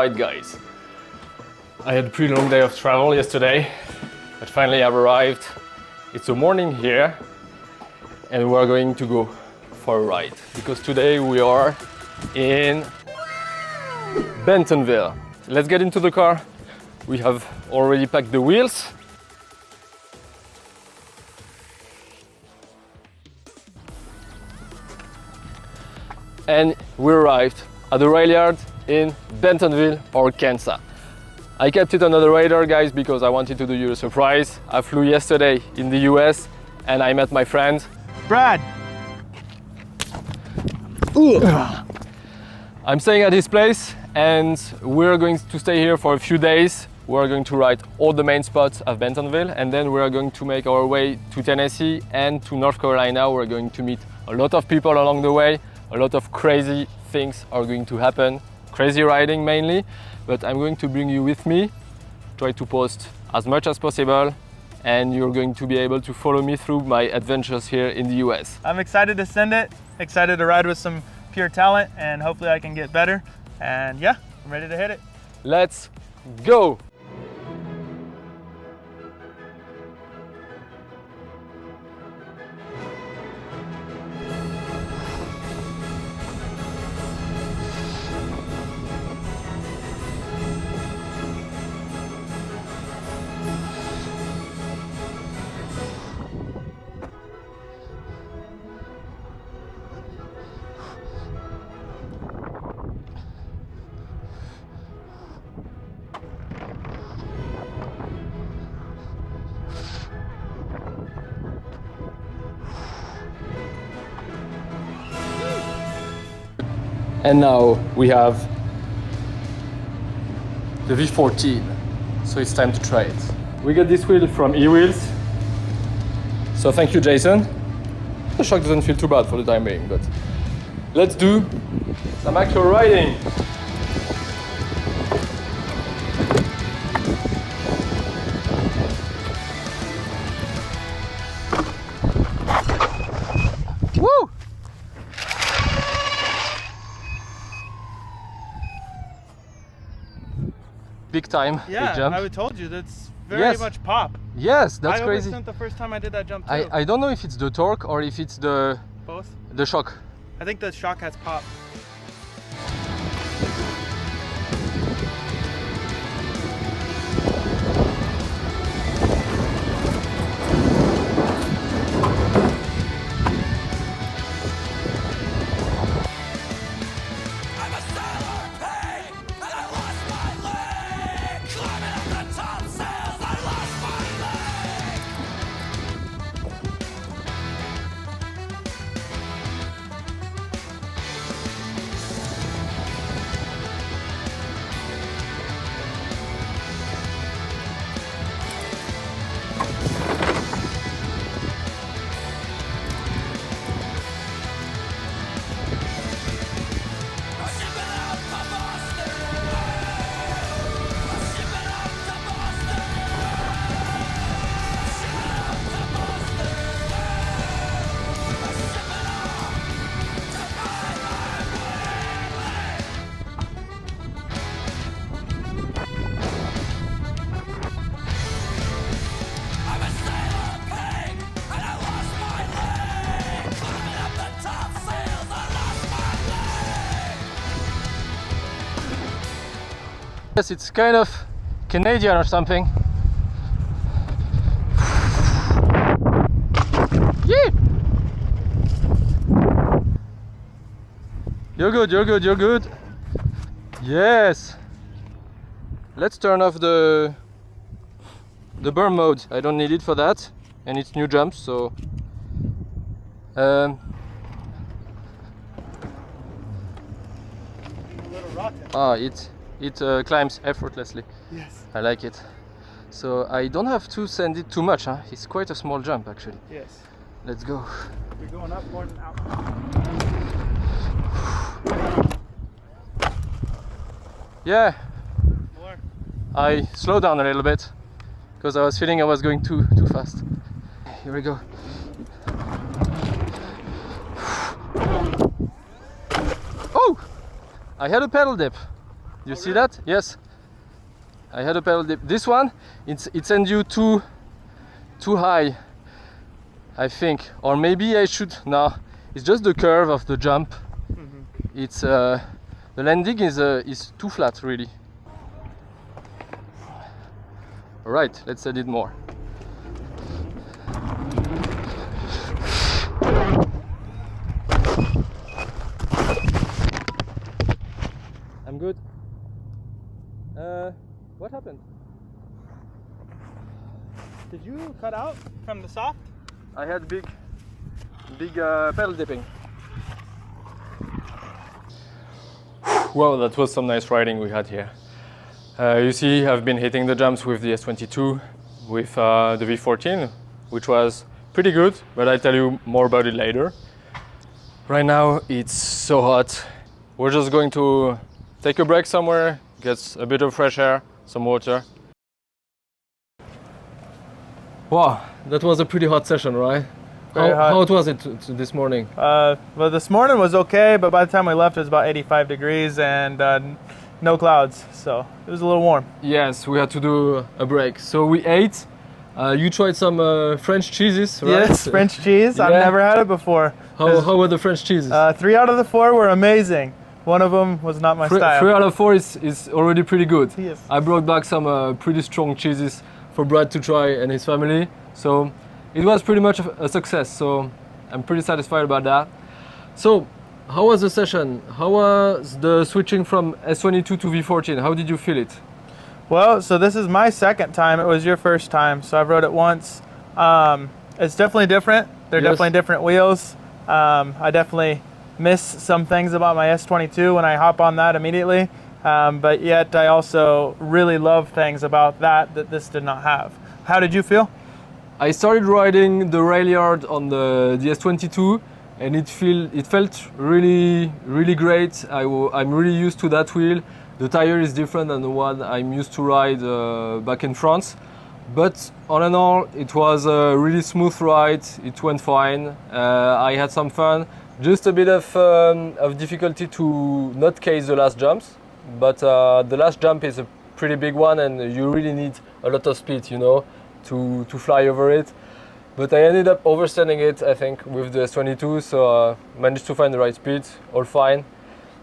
Alright guys, I had a pretty long day of travel yesterday, but finally I've arrived. It's the morning here and we're going to go for a ride because today we are in Bentonville. Let's get into the car. We have already packed the wheels. And we arrived at the Railyard in Bentonville, Arkansas. I kept it under the radar, guys, because I wanted to do you a surprise. I flew yesterday in the US and I met my friend Brad. I'm staying at his place and we're going to stay here for a few days. We're going to ride all the main spots of Bentonville and then we're going to make our way to Tennessee and to North Carolina. We're going to meet a lot of people along the way. A lot of crazy things are going to happen, crazy riding mainly, but I'm going to bring you with me, try to post as much as possible, and you're going to be able to follow me through my adventures here in the US. I'm excited to send it, excited to ride with some pure talent, and hopefully I can get better. And yeah, I'm ready to hit it. Let's go! And now we have the V14, so it's time to try it. We got this wheel from E-Wheels, so thank you, Jason. The shock doesn't feel too bad for the time being, but let's do some actual riding. Woo! Big time, Yeah, big jump. I told you, that's very much pop. Yes, that's crazy. I oversent the first time I did that jump too. I don't know if it's the torque or if it's the Both? the shock. I think the shock has pop. Yes, it's kind of Canadian or something. Yeah. You're good, you're good, you're good. Yes. Let's turn off the burn mode. I don't need it for that. And it's new jumps, so A little rocket. it climbs effortlessly. Yes. I like it. So I don't have to send it too much, huh? It's quite a small jump actually. Yes. Let's go. You're going up more than out. Yeah, More. I slowed down a little bit because I was feeling I was going too fast. Here we go. Oh! I had a pedal dip. You see that? Yes. I had a pedal dip. This one, it sends you too high, I think. Or maybe I should. No, it's just the curve of the jump. It's the landing is too flat, really. All right, let's add it more. I'm good. What happened? Did you cut out from the soft? I had big pedal dipping. Wow, that was some nice riding we had here. You see, I've been hitting the jumps with the S22, with the V14, which was pretty good, but I'll tell you more about it later. Right now, it's so hot. We're just going to take a break somewhere, get a bit of fresh air, some water. Wow, that was a pretty hot session, right? How hot was it this morning? Well, this morning was okay, but by the time we left, it was about 85 degrees and no clouds, so it was a little warm. Yes, we had to do a break. So we ate. You tried some French cheeses, right? Yes, French cheese. Yeah. I've never had it before. How were the French cheeses? 3 out of the 4 were amazing. One of them was not my style. 3 out of 4 is already pretty good. Yes. I brought back some pretty strong cheeses for Brad to try and his family. So it was pretty much a success. So I'm pretty satisfied about that. So how was the session? How was the switching from S22 to V14? How did you feel it? Well, so this is my second time. It was your first time. So I've rode it once. It's definitely different. They're definitely different wheels. I definitely miss some things about my S22 when I hop on that immediately. But yet I also really love things about that this did not have. How did you feel? I started riding the Railyard on the S22 and it felt really great. I'm really used to that wheel. The tire is different than the one I'm used to ride back in France. But all in all, it was a really smooth ride. It went fine. I had some fun. Just a bit of difficulty to not case the last jumps. But the last jump is a pretty big one and you really need a lot of speed, you know, to fly over it. But I ended up overstanding it, I think, with the S22, so managed to find the right speed, all fine.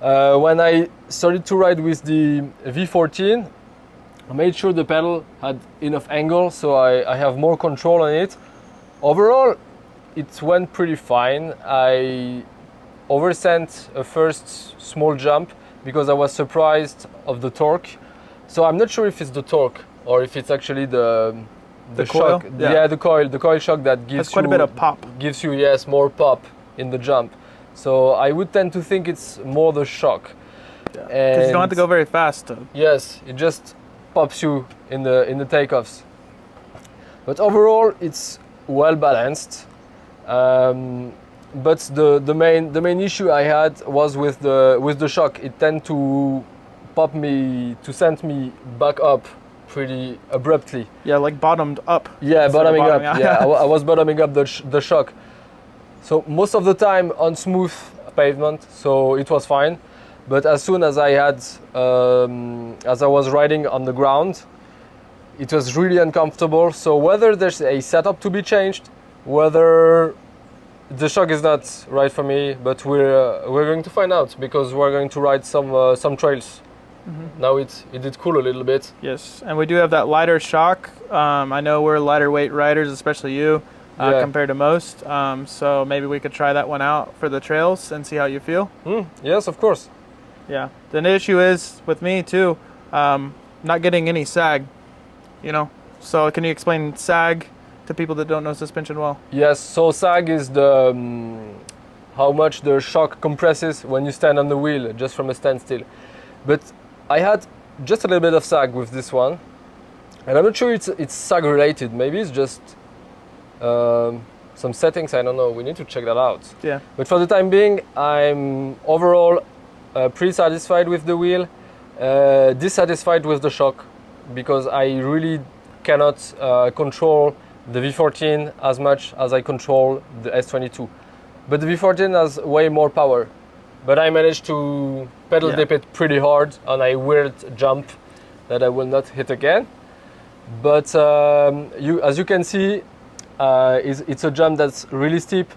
When I started to ride with the V14, I made sure the pedal had enough angle, so I have more control on it. Overall, it went pretty fine. I oversent a first small jump because I was surprised of the torque. So I'm not sure if it's the torque or if it's actually the shock. Coil? Yeah, the coil shock that gives That's quite a bit of pop. Gives you, yes, more pop in the jump. So I would tend to think it's more the shock. Because you don't have to go very fast. Yes, it just pops you in the takeoffs. But overall, it's well balanced. But the main issue I had was with the shock. It tended to send me back up pretty abruptly. Yeah, like bottomed up. Yeah, bottoming up. Yeah, I was bottoming up the shock. So most of the time on smooth pavement, so it was fine. But as soon as as I was riding on the ground, it was really uncomfortable. So whether there's a setup to be changed, whether the shock is not right for me, but we're going to find out because we're going to ride some trails. Mm-hmm. Now it did cool a little bit. Yes, and we do have that lighter shock. I know we're lighter weight riders, especially you, compared to most. So maybe we could try that one out for the trails and see how you feel. Yes, of course. Yeah. The issue is with me too, not getting any sag. You know. So can you explain sag to people that don't know suspension well? Yes. So sag is the how much the shock compresses when you stand on the wheel just from a standstill. But I had just a little bit of sag with this one, and I'm not sure it's sag related. Maybe it's just some settings. I don't know. We need to check that out. Yeah. But for the time being, I'm overall pretty satisfied with the wheel, dissatisfied with the shock because I really cannot control the V14 as much as I control the S22. But the V14 has way more power. But I managed to pedal dip it pretty hard on a weird jump that I will not hit again. But as you can see, it's a jump that's really steep,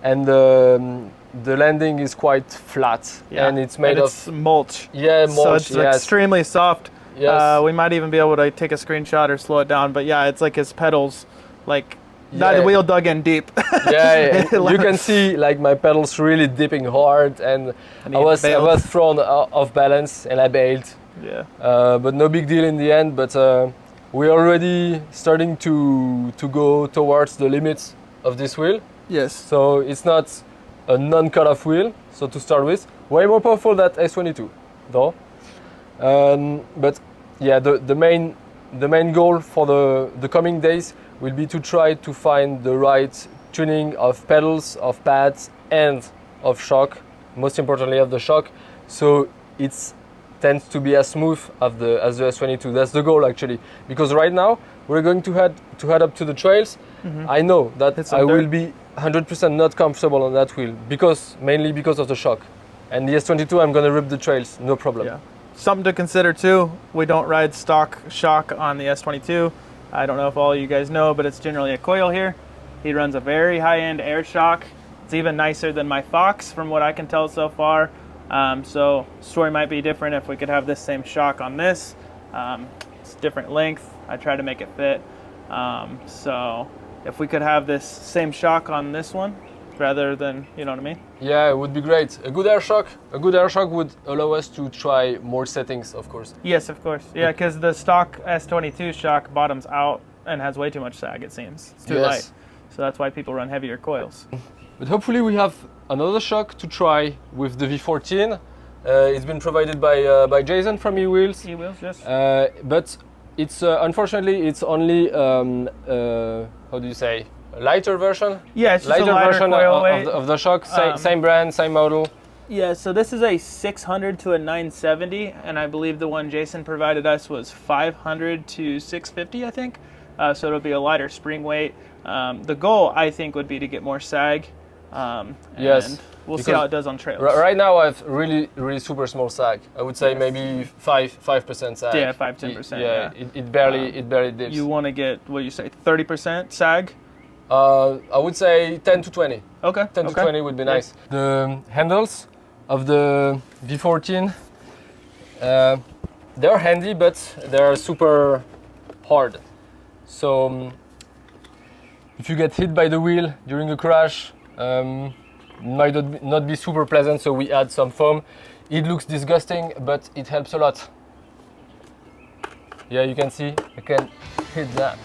and the landing is quite flat, and it's made of mulch. Yeah, mulch. So it's extremely soft. Yes. We might even be able to take a screenshot or slow it down. But yeah, it's like his pedals, like the wheel dug in deep. Yeah, you can see like my pedals really dipping hard, and I was thrown off balance, and I bailed. Yeah. But no big deal in the end. But we're already starting to go towards the limits of this wheel. Yes. So it's not a non-cut-off wheel. So to start with, way more powerful than S22, though. But yeah, the main goal for the coming days will be to try to find the right tuning of pedals, of pads, and of shock. Most importantly, of the shock, so it tends to be as smooth as the S22. That's the goal actually, because right now we're going to head up to the trails. I know that I will be 100% not comfortable on that wheel mainly because of the shock. And the S22, I'm gonna rip the trails, no problem. Yeah. Something to consider too, we don't ride stock shock on the S22. I don't know if all you guys know, but it's generally a coil here. He runs a very high-end air shock. It's even nicer than my Fox from what I can tell so far. So story might be different if we could have this same shock on this. It's different length. I try to make it fit. So if we could have this same shock on this one, rather than, you know what I mean? Yeah, it would be great. A good air shock would allow us to try more settings, of course. Yes, of course. Yeah, because the stock S22 shock bottoms out and has way too much sag, it seems. It's too light. So that's why people run heavier coils. But hopefully we have another shock to try with the V14. It's been provided by Jason from E-Wheels. E-Wheels, yes. But it's unfortunately it's only how do you say, a lighter version? Yeah, it's just lighter a lighter version coil weight. of the shock. Same brand, same model. Yeah, so this is a 600 to a 970, and I believe the one Jason provided us was 500 to 650, I think. So it'll be a lighter spring weight. The goal, I think, would be to get more sag. Yes. And we'll see how it does on trails. Right now I have really super small sag. I would say maybe 5% sag. Yeah, 5-10%. Yeah, it barely dips. You want to get, what do you say, 30% sag? I would say 10 to 20. Okay. 10 to 20 would be nice. The handles of the V14, they're handy, but they're super hard. So if you get hit by the wheel during a crash, might not be super pleasant, so we add some foam. It looks disgusting, but it helps a lot. Yeah, you can see I can hit that.